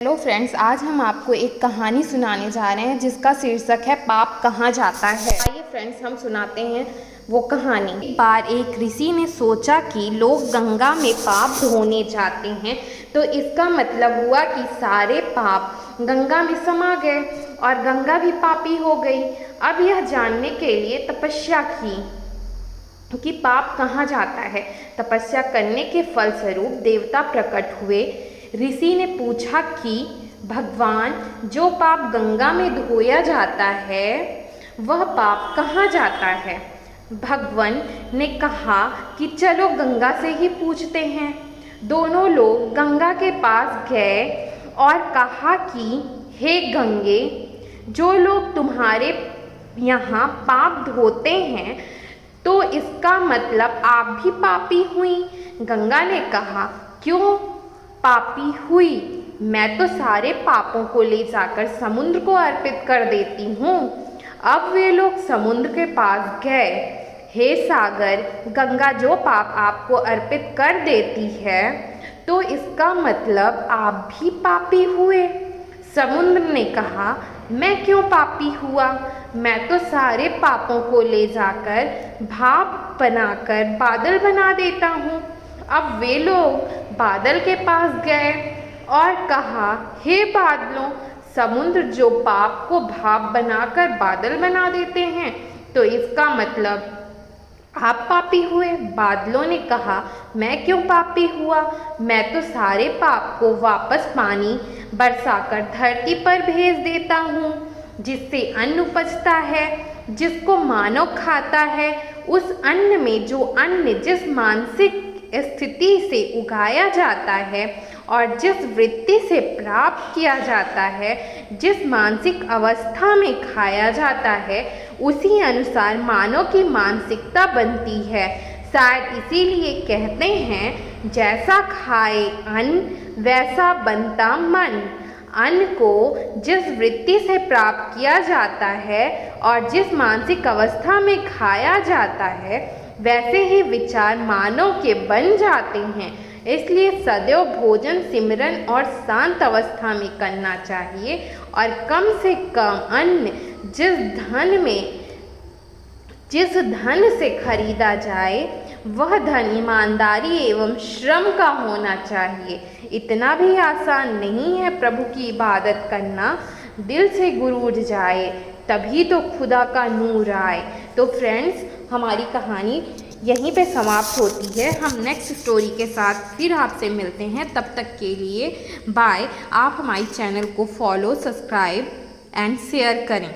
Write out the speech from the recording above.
Hello friends, आज हम आपको एक कहानी सुनाने जा रहे हैं जिसका शीर्षक है पाप कहाँ जाता है। आइए फ्रेंड्स, हम सुनाते हैं वो कहानी। एक बार एक ऋषि ने सोचा कि लोग गंगा में पाप धोने जाते हैं तो इसका मतलब हुआ कि सारे पाप गंगा में समा गए और गंगा भी पापी हो गई। अब यह जानने के लिए तपस्या की कि पाप कहाँ जाता है। तपस्या करने के फलस्वरूप देवता प्रकट हुए। ऋषि ने पूछा कि भगवान, जो पाप गंगा में धोया जाता है वह पाप कहाँ जाता है। भगवान ने कहा कि चलो गंगा से ही पूछते हैं। दोनों लोग गंगा के पास गए और कहा कि हे गंगे, जो लोग तुम्हारे यहाँ पाप धोते हैं तो इसका मतलब आप भी पापी हुई। गंगा ने कहा, क्यों पापी हुई? मैं तो सारे पापों को ले जाकर समुद्र को अर्पित कर देती हूँ। अब वे लोग समुद्र के पास गए। हे सागर, गंगा जो पाप आपको अर्पित कर देती है तो इसका मतलब आप भी पापी हुए। समुद्र ने कहा, मैं क्यों पापी हुआ? मैं तो सारे पापों को ले जाकर भाप बनाकर बादल बना देता हूँ। अब वे लोग बादल के पास गए और कहा, हे बादलों, समुद्र जो पाप को भाप बनाकर बादल बना देते हैं तो इसका मतलब आप पापी हुए। बादलों ने कहा, मैं क्यों पापी हुआ? मैं तो सारे पाप को वापस पानी बरसाकर धरती पर भेज देता हूँ, जिससे अन्न उपजता है, जिसको मानव खाता है। उस अन्न में जो अन्न जिस मानसिक स्थिति से उगाया जाता है और जिस वृत्ति से प्राप्त किया जाता है, जिस मानसिक अवस्था में खाया जाता है, उसी अनुसार मानव की मानसिकता बनती है। शायद इसीलिए कहते हैं, जैसा खाए अन्न वैसा बनता मन। अन्न को जिस वृत्ति से प्राप्त किया जाता है और जिस मानसिक अवस्था में खाया जाता है, वैसे ही विचार मानव के बन जाते हैं। इसलिए सदैव भोजन सिमरन और शांत अवस्था में करना चाहिए और कम से कम अन्न जिस धन से खरीदा जाए वह धन ईमानदारी एवं श्रम का होना चाहिए। इतना भी आसान नहीं है प्रभु की इबादत करना। दिल से गुरूर जाए तभी तो खुदा का नूर आए। तो फ्रेंड्स, हमारी कहानी यहीं पे समाप्त होती है। हम नेक्स्ट स्टोरी के साथ फिर आपसे मिलते हैं। तब तक के लिए बाय। आप हमारे चैनल को फॉलो, सब्सक्राइब एंड शेयर करें।